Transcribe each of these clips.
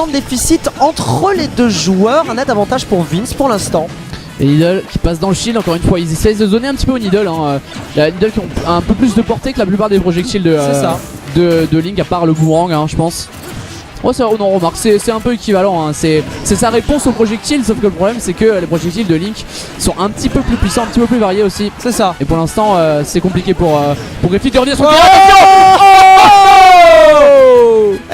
de déficit entre les deux joueurs, un net avantage pour Vince pour l'instant. Et Needle qui passe dans le shield, encore une fois ils essayent de zoner un petit peu au Needle hein. Il y a Needle qui ont un peu plus de portée que la plupart des projectiles de Link, à part le boomerang hein, je pense. Oh, ça, oh non, remarque, c'est un peu équivalent hein. C'est sa réponse aux projectiles, sauf que le problème c'est que les projectiles de Link sont un petit peu plus puissants, un petit peu plus variés aussi. C'est ça. Et pour l'instant c'est compliqué pour Griffith de revenir sur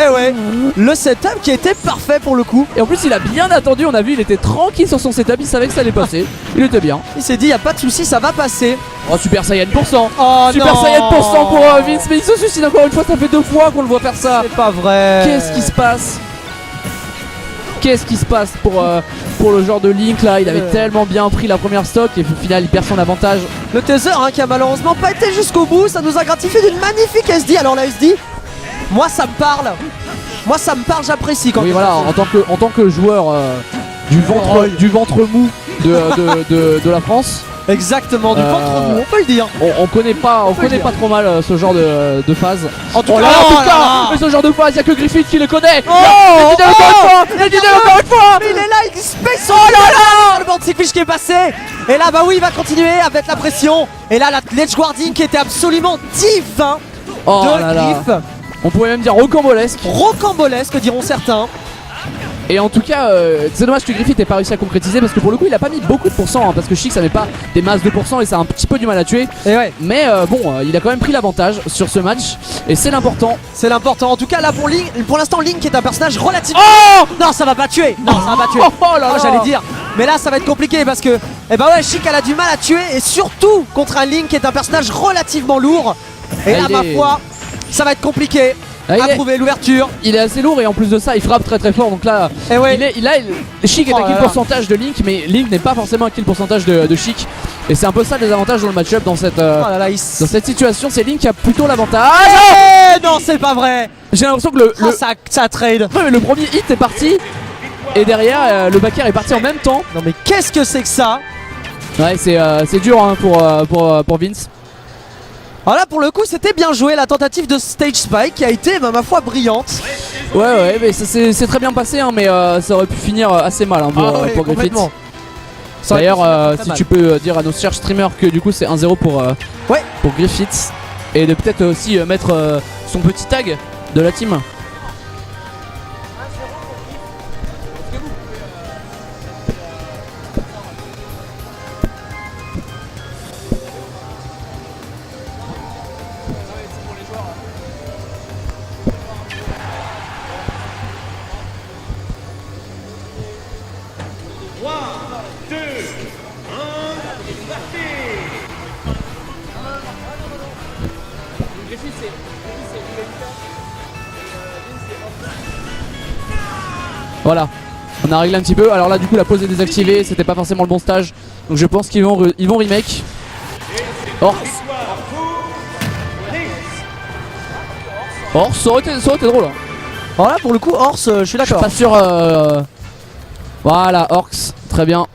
Eh ouais, le setup qui était parfait pour le coup. Et en plus il a bien attendu, on a vu il était tranquille sur son setup, il savait que ça allait passer. Il était bien. Il s'est dit y a pas de souci, ça va passer. Oh Super Saiyan %. Oh Super non. Saiyan % pour Vince, mais il se suicide encore une fois, ça fait 2 fois qu'on le voit faire ça. C'est pas vrai. Qu'est-ce qui se passe? Qu'est-ce qui se passe pour le genre de Link là? Il avait tellement bien pris la première stock et au final il perd son avantage. Le taser hein, qui a malheureusement pas été jusqu'au bout, ça nous a gratifié d'une magnifique SD. Alors la SD, moi ça me parle. Moi ça me parle, j'apprécie quand oui même. voilà, en tant que joueur du ventre mou de la France. Exactement, du ventre mou, on peut le dire. On connaît pas trop mal ce genre de phase. En tout cas, mais ce genre de phase, il y a que Griffith qui le connaît. encore une fois. Mais il est là, il space. Oh là là, le board fish qui est passé. Et là bah oui, il va continuer avec la pression. Et là la ledge guarding qui était absolument divin de Griff. On pourrait même dire rocambolesque. Rocambolesque diront certains. Et en tout cas, c'est dommage que Griffith n'ait pas réussi à concrétiser parce que pour le coup il a pas mis beaucoup de pourcents hein, parce que Chic ça met pas des masses de pourcents et ça a un petit peu du mal à tuer. Et ouais. Mais bon, il a quand même pris l'avantage sur ce match et c'est l'important. C'est l'important. En tout cas là pour l'instant Link est un personnage relativement... Non ça va pas tuer. Non ça va pas tuer. J'allais dire. Mais là ça va être compliqué parce que eh ben ouais, Chic elle a du mal à tuer et surtout contre un Link qui est un personnage relativement lourd. Et là ma foi, ça va être compliqué. À trouver l'ouverture. Il est assez lourd et en plus de ça il frappe très très fort, donc là ouais. Chic est à kill pourcentage de Link, mais Link n'est pas forcément à kill pourcentage de Chic. Et c'est un peu ça le désavantage dans le match-up dans cette situation. C'est Link qui a plutôt l'avantage. Non c'est pas vrai. J'ai l'impression que ça trade. Ouais, mais le premier hit est parti et derrière le backer est parti en même temps. Non mais qu'est-ce que c'est que ça? Ouais c'est dur hein, pour Vince. Alors là pour le coup c'était bien joué, la tentative de stage spike qui a été ma foi brillante. Ouais mais ça c'est très bien passé hein, mais ça aurait pu finir assez mal hein, pour Griffith. D'ailleurs si tu peux dire à nos chers streamers que du coup c'est 1-0 pour Griffith. Et de peut-être aussi mettre son petit tag de la team. Voilà, on a réglé un petit peu. Alors là du coup la pause est désactivée, c'était pas forcément le bon stage. Donc je pense qu'ils vont remake. Ors, ça aurait été drôle hein. Alors là pour le coup Ors, je suis d'accord. Je suis pas sûr voilà, Orcs, très bien.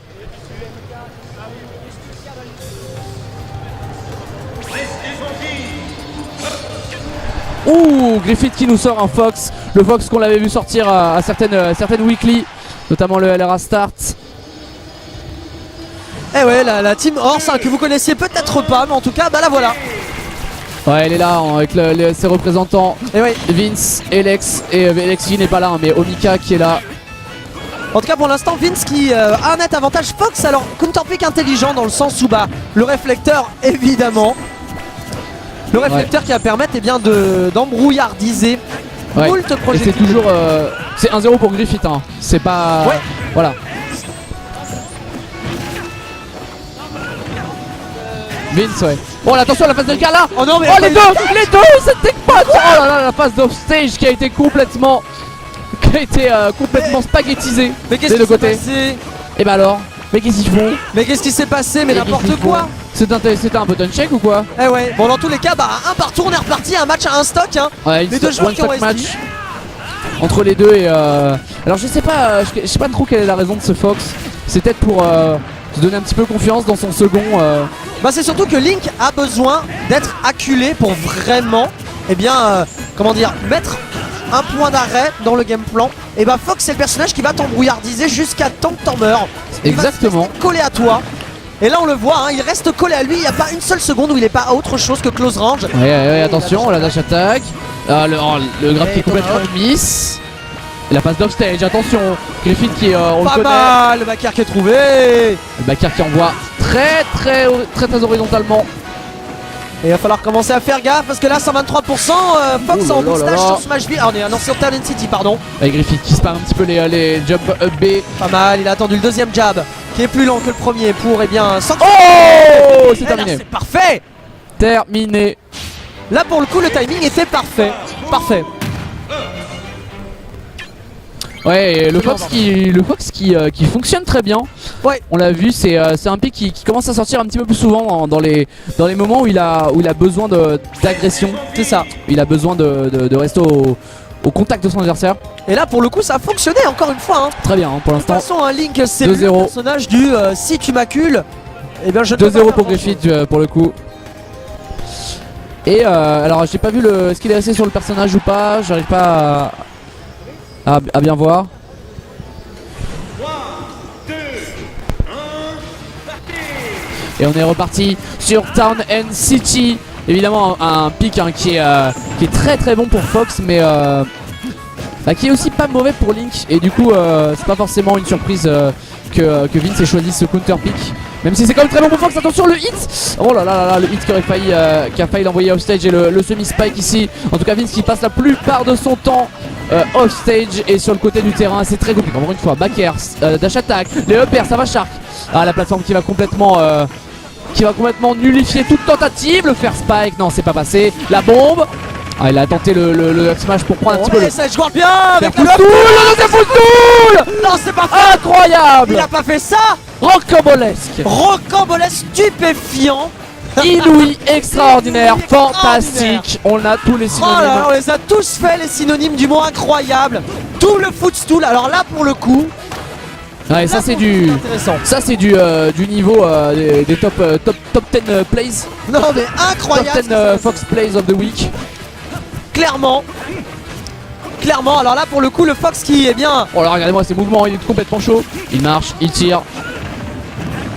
Ouh, Griffith qui nous sort un Fox. Le Fox qu'on l'avait vu sortir à certaines weekly, notamment le LRA Start. Eh ouais, la team Horse hein, que vous connaissiez peut-être pas, mais en tout cas, bah la voilà. Ouais, elle est là hein, avec ses représentants. Et ouais. Vince, Alex, et Alex qui n'est pas là, hein, mais Omika qui est là. En tout cas pour l'instant Vince qui a un net avantage Fox. Alors counterpick intelligent dans le sens où bah le réflecteur évidemment. Le réflecteur qui va permettre d'embrouillardiser moult projectiles. C'est toujours c'est 1-0 pour Griffith hein. C'est pas... Voilà. Vince Oh attention à la phase de cas là. Oh non mais les deux c'était pas... Oh là là, la phase d'offstage qui a été complètement spaghettisée. Mais qu'est-ce qui s'est passé? Et bah alors, mais qu'est-ce qu'ils font? Mais qu'est-ce qui s'est passé? Mais n'importe quoi. C'était un button check ou quoi? Eh ouais. Bon dans tous les cas bah un partout, on est reparti, un match à un stock hein. Ouais, les deux joueurs qui ont match entre les deux et alors je sais pas trop quelle est la raison de ce Fox. C'est peut-être pour se donner un petit peu confiance dans son second Bah c'est surtout que Link a besoin d'être acculé pour vraiment comment dire, mettre un point d'arrêt dans le game plan, et bah Fox c'est le personnage qui va t'embrouillardiser jusqu'à temps que t'en meurs. Exactement. Il va coller à toi. Et là on le voit, hein, il reste collé à lui, il n'y a pas une seule seconde où il est pas à autre chose que close range. Ouais, attention, la dash attack. Le grab qui est complètement miss. Et la passe d'offstage, attention. Griffith qui, on le connaît. Pas mal, le backer qui est trouvé. Le backer qui envoie très horizontalement. Et il va falloir commencer à faire gaffe parce que là 123%, Fox en boostage sur Smashville. Ah, on est sur Talent City, pardon. Avec Griffith qui spam un petit peu les jump up B. Pas mal, il a attendu le deuxième jab qui est plus lent que le premier pour Oh, c'est terminé. C'est parfait. Terminé. Là pour le coup le timing était parfait. Parfait. Ouais, le Fox qui fonctionne très bien. Ouais. On l'a vu, c'est un pick qui commence à sortir un petit peu plus souvent dans les moments où il a besoin d'agression. C'est ça. Il a besoin de rester au contact de son adversaire. Et là pour le coup ça a fonctionné encore une fois. Hein. Très bien pour De toute l'instant. façon un Link c'est le personnage du si tu macules. Et bien je 2-0 pour Griffith pour le coup. Et alors j'ai pas vu est-ce qu'il est resté sur le personnage ou pas. J'arrive pas à bien voir. Et on est reparti sur Town and City. Évidemment un pick hein, qui est très bon pour Fox, mais qui est aussi pas mauvais pour Link. Et du coup c'est pas forcément une surprise que Vince ait choisi ce counter pick. Même si c'est quand même très bon pour Fox. Attention le hit. Oh là là, le hit qui a failli l'envoyer off stage. Et le semi-spike ici. En tout cas Vince qui passe la plupart de son temps off stage et sur le côté du terrain. C'est très compliqué. Encore une fois, back air, dash attack, les up air, ça va Shark. Ah, la plateforme qui va complètement nullifier toute tentative. Le fair spike, non c'est pas passé. La bombe. Ah, il a tenté le up smash pour prendre un petit peu le... Ça joue bien avec le deuxième full tool. Non c'est pas fait. Incroyable. Il a pas fait ça. Rocambolesque. Rocambolesque, stupéfiant. Inouï, extraordinaire, fantastique. On a tous les synonymes. Oh là là, on les a tous fait les synonymes du mot incroyable. Double footstool. Alors là pour le coup. Ouais, ça c'est du intéressant. Ça c'est du niveau des top 10 plays. Non mais incroyable. Top 10 Fox plays of the week. Clairement. Alors là pour le coup le Fox qui est bien. Oh là regardez-moi ses mouvements, il est complètement chaud. Il marche, il tire.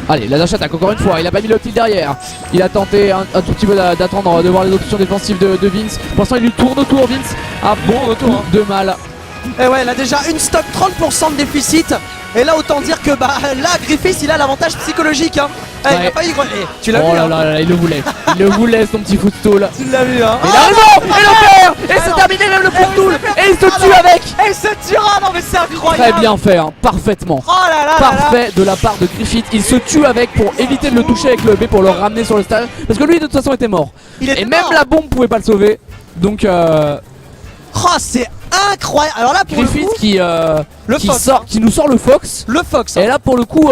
Allez, la dash attack encore une fois, il a pas mis le tilt derrière. Il a tenté un tout petit peu d'attendre de voir les options défensives de Vince. Pour l'instant il lui tourne autour Vince. Ah bon retour de mal. Et ouais, il a déjà une stock 30% de déficit. Et là autant dire que là Griffith il a l'avantage psychologique hein. Ouais. Il a pas eu tu l'as vu là là, il le voulait son petit footstool. Tu l'as vu hein. Il a raison. Et le perd. Et c'est terminé même le footstool. Et il se tue avec. Et il se tuera. Non mais c'est incroyable. Très bien fait hein. Parfaitement. Oh là là. Parfait de la part de Griffith. Il se tue avec pour éviter de le toucher avec le B pour le ramener sur le stage. Parce que lui de toute façon était mort. Et même la bombe pouvait pas le sauver. Donc oh c'est incroyable. Alors là pour Griffith le coup, qui nous sort le Fox. Le Fox Et là pour le coup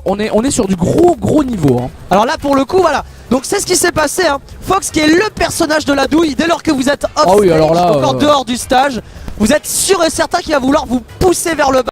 on est sur du gros niveau hein. Alors là pour le coup voilà. Donc c'est ce qui s'est passé hein. Fox qui est le personnage de la douille. Dès lors que vous êtes off stage, alors là, encore dehors du stage, vous êtes sûr et certain qu'il va vouloir vous pousser vers le bas.